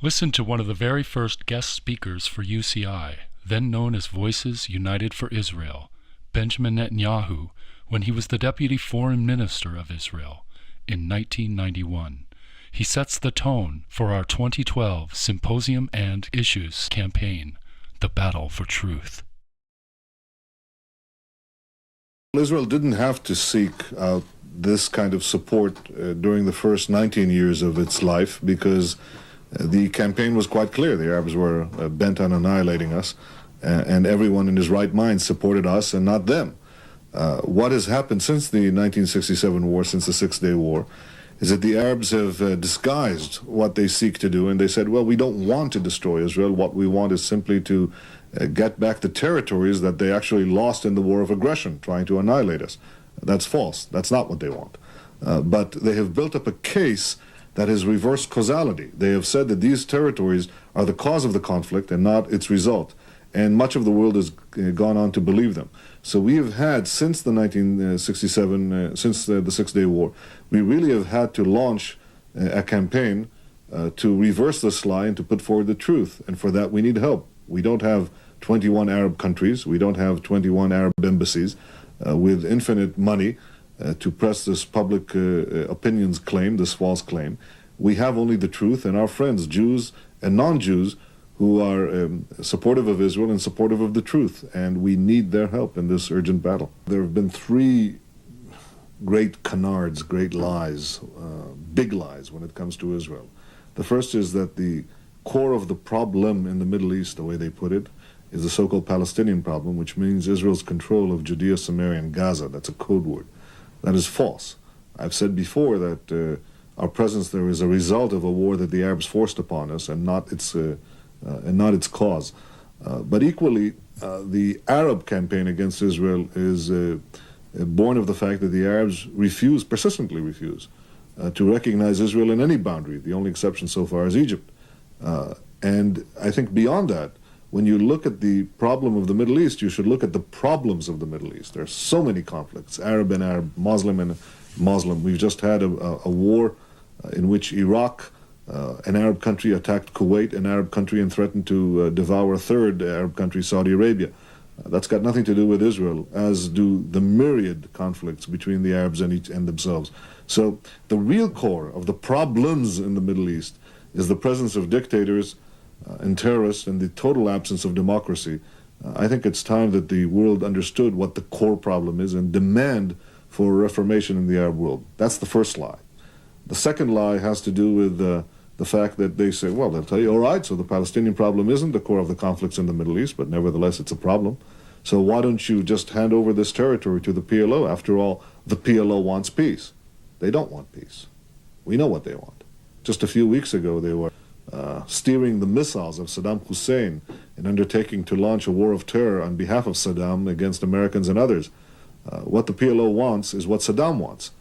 Listen to one of the very first guest speakers for UCI, then known as Voices United for Israel, Benjamin Netanyahu, when he was the Deputy Foreign Minister of Israel in 1991. He sets the tone for our 2012 Symposium and Issues campaign, The Battle for Truth. Israel didn't have to seek out this kind of support during the first 19 years of its life because the campaign was quite clear. The Arabs were bent on annihilating us, and everyone in his right mind supported us and not them. What has happened since the 1967 war, since the Six-Day War, is that the Arabs have disguised what they seek to do, and they said, well, we don't want to destroy Israel. What we want is simply to get back the territories that they actually lost in the war of aggression, trying to annihilate us. That's false. That's not what they want. But they have built up a case that has reversed causality. They have said that these territories are the cause of the conflict and not its result. And much of the world has gone on to believe them. So we have had, since the 1967, since the Six-Day War, we really have had to launch a campaign to reverse this lie and to put forward the truth. And for that, we need help. We don't have 21 Arab countries. We don't have 21 Arab embassies with infinite money to press this public opinions claim, this false claim. We have only the truth and our friends, Jews and non-Jews, who are supportive of Israel and supportive of the truth, and we need their help in this urgent battle. There have been three great canards, great lies, big lies when it comes to Israel. The first is that the core of the problem in the Middle East, the way they put it, is the so-called Palestinian problem, which means Israel's control of Judea, Samaria, and Gaza. That's a code word. That is false. I've said before that our presence there is a result of a war that the Arabs forced upon us and not its cause. But equally, the Arab campaign against Israel is born of the fact that the Arabs persistently refuse, to recognize Israel in any boundary. The only exception so far is Egypt. And I think beyond that, when you look at the problem of the Middle East, you should look at the problems of the Middle East. There are so many conflicts, Arab and Arab, Muslim and Muslim. We've just had a war in which Iraq, an Arab country, attacked Kuwait, an Arab country, and threatened to devour a third Arab country, Saudi Arabia. That's got nothing to do with Israel, as do the myriad conflicts between the Arabs and themselves. So the real core of the problems in the Middle East is the presence of dictators and terrorists and the total absence of democracy. I think it's time that the world understood what the core problem is and demand for reformation in the Arab world. That's the first lie. The second lie has to do with the fact that they say, well, they'll tell you, all right, so the Palestinian problem isn't the core of the conflicts in the Middle East, but nevertheless it's a problem. So why don't you just hand over this territory to the PLO? After all, the PLO wants peace. They don't want peace. We know what they want. Just a few weeks ago, they were steering the missiles of Saddam Hussein in undertaking to launch a war of terror on behalf of Saddam against Americans and others. What the PLO wants is what Saddam wants.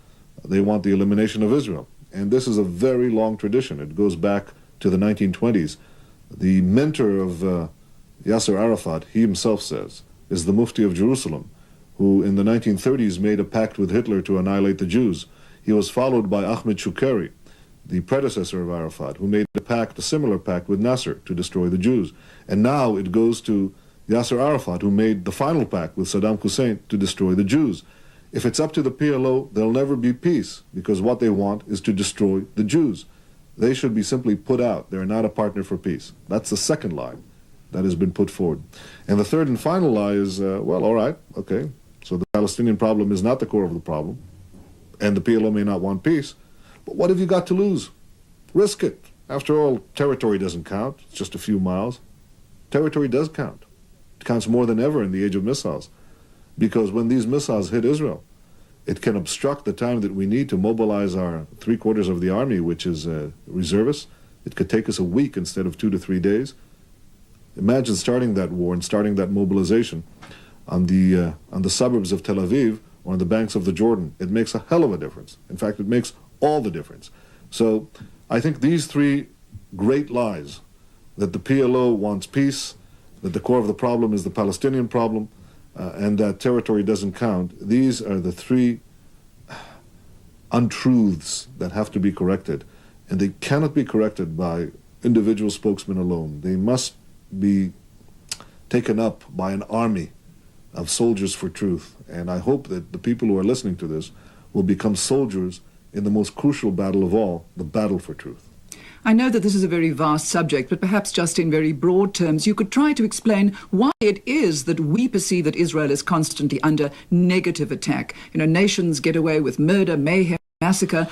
They want the elimination of Israel. And this is a very long tradition. It goes back to the 1920s. The mentor of Yasser Arafat, he himself says, is the Mufti of Jerusalem, who in the 1930s made a pact with Hitler to annihilate the Jews. He was followed by Ahmed Shukeri, the predecessor of Arafat, who made a similar pact with Nasser to destroy the Jews. And now it goes to Yasser Arafat, who made the final pact with Saddam Hussein to destroy the Jews. If it's up to the PLO, there'll never be peace, because what they want is to destroy the Jews. They should be simply put out. They're not a partner for peace. That's the second lie that has been put forward. And the third and final lie is, well, all right, okay, so the Palestinian problem is not the core of the problem, and the PLO may not want peace, but what have you got to lose? Risk it. After all, territory doesn't count. It's just a few miles. Territory does count. It counts more than ever in the age of missiles. Because when these missiles hit Israel, it can obstruct the time that we need to mobilize our 3/4 of the army, which is reservists. It could take us a week instead of 2 to 3 days. Imagine starting that war and starting that mobilization on the suburbs of Tel Aviv or on the banks of the Jordan. It makes a hell of a difference. In fact, it makes all the difference. So I think these three great lies, that the PLO wants peace, that the core of the problem is the Palestinian problem, and that territory doesn't count, these are the three untruths that have to be corrected. And they cannot be corrected by individual spokesmen alone. They must be taken up by an army of soldiers for truth. And I hope that the people who are listening to this will become soldiers in the most crucial battle of all, the battle for truth. I know that this is a very vast subject, but perhaps just in very broad terms, you could try to explain why it is that we perceive that Israel is constantly under negative attack. You know, nations get away with murder, mayhem, massacre.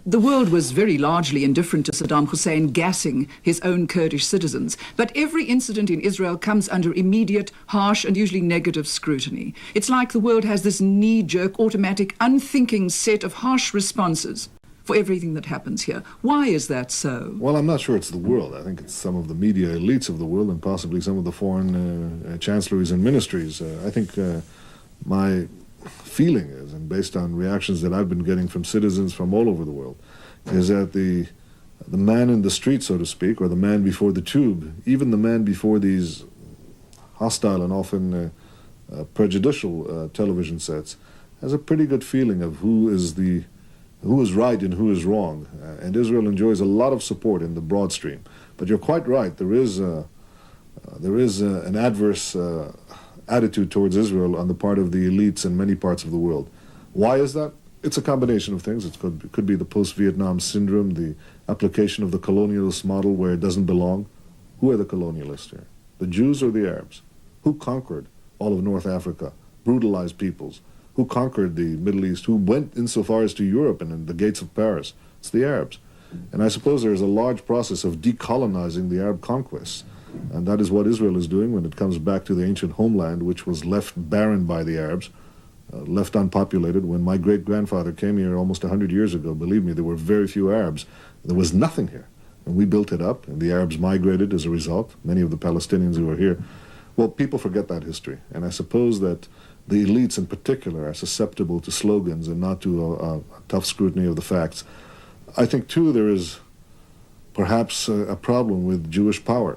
The world was very largely indifferent to Saddam Hussein gassing his own Kurdish citizens. But every incident in Israel comes under immediate, harsh, and usually negative scrutiny. It's like the world has this knee-jerk, automatic, unthinking set of harsh responses for everything that happens here. Why is that so? Well, I'm not sure it's the world. I think it's some of the media elites of the world and possibly some of the foreign chancelleries and ministries. I think my feeling is, and based on reactions that I've been getting from citizens from all over the world, is that the man in the street, so to speak, or the man before the tube, even the man before these hostile and often prejudicial television sets, has a pretty good feeling of who is right and who is wrong. And Israel enjoys a lot of support in the broad stream. But you're quite right, there is an adverse attitude towards Israel on the part of the elites in many parts of the world. Why is that? It's a combination of things. It could be the post-Vietnam syndrome, the application of the colonialist model where it doesn't belong. Who are the colonialists here? The Jews or the Arabs? Who conquered all of North Africa, brutalized peoples? Who conquered the Middle East? Who went insofar as to Europe and in the gates of Paris? It's the Arabs. And I suppose there is a large process of decolonizing the Arab conquests. And that is what Israel is doing when it comes back to the ancient homeland, which was left barren by the Arabs, left unpopulated. When my great-grandfather came here almost 100 years ago, believe me, there were very few Arabs. There was nothing here. And we built it up, and the Arabs migrated as a result, many of the Palestinians who are here. Well, people forget that history. And I suppose that the elites in particular are susceptible to slogans and not to a tough scrutiny of the facts. I think, too, there is perhaps a problem with Jewish power.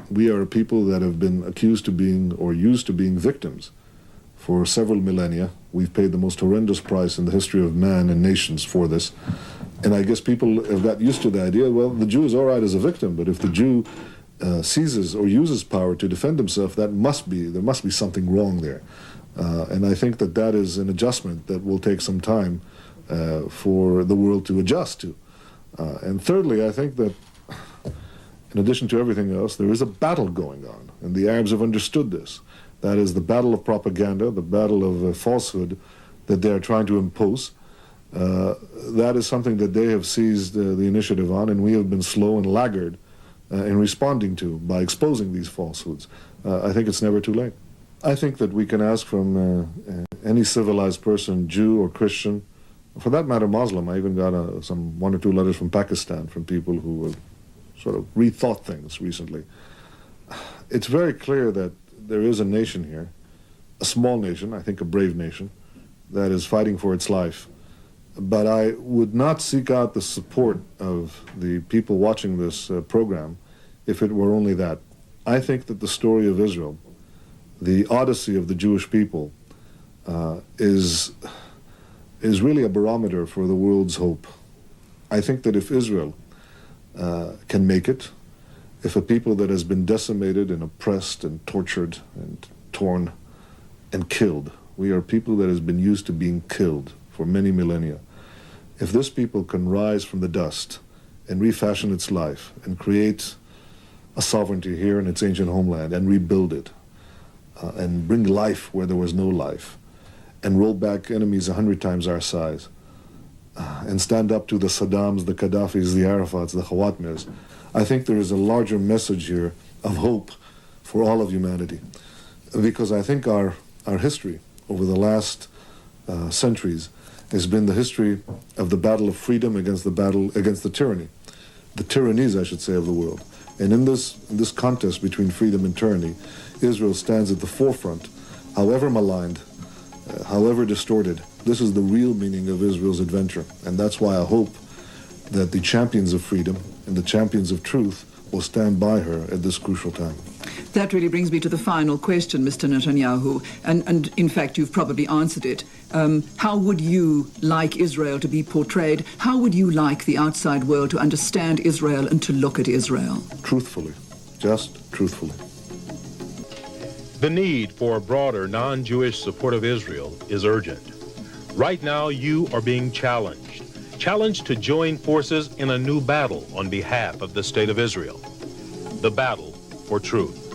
We are a people that have been accused of being or used to being victims for several millennia. We've paid the most horrendous price in the history of man and nations for this. And I guess people have got used to the idea, well, the Jew is all right as a victim, but if the Jew seizes or uses power to defend himself, there must be something wrong there. And I think that is an adjustment that will take some time for the world to adjust to. And thirdly, I think that in addition to everything else, there is a battle going on, and the Arabs have understood this. That is the battle of propaganda, the battle of falsehood that they are trying to impose. That is something that they have seized the initiative on, and we have been slow and laggard in responding to by exposing these falsehoods. I think it's never too late. I think that we can ask from any civilized person, Jew or Christian, for that matter Muslim. I even got one or two letters from Pakistan from people who have sort of rethought things recently. It's very clear that there is a nation here, a small nation, I think a brave nation, that is fighting for its life. But I would not seek out the support of the people watching this program if it were only that. I think that the story of Israel, the odyssey of the Jewish people, is really a barometer for the world's hope. I think that if Israel can make it, if a people that has been decimated and oppressed and tortured and torn and killed, we are a people that has been used to being killed for many millennia. If this people can rise from the dust and refashion its life and create a sovereignty here in its ancient homeland and rebuild it and bring life where there was no life and roll back enemies 100 times our size and stand up to the Saddams, the Gaddafis, the Arafats, the Khawatmirs, I think there is a larger message here of hope for all of humanity. Because I think our history over the last centuries has been the history of the battle of freedom against the tyrannies, I should say, of the world. And in this contest between freedom and tyranny, Israel stands at the forefront, however maligned, however distorted. This is the real meaning of Israel's adventure. And that's why I hope that the champions of freedom and the champions of truth will stand by her at this crucial time. That really brings me to the final question, Mr. Netanyahu, and in fact you've probably answered it. How would you like Israel to be portrayed? How would you like the outside world to understand Israel and to look at Israel? Truthfully, just truthfully. The need for a broader non-Jewish support of Israel is urgent. Right now you are being challenged to join forces in a new battle on behalf of the State of Israel, the battle for truth.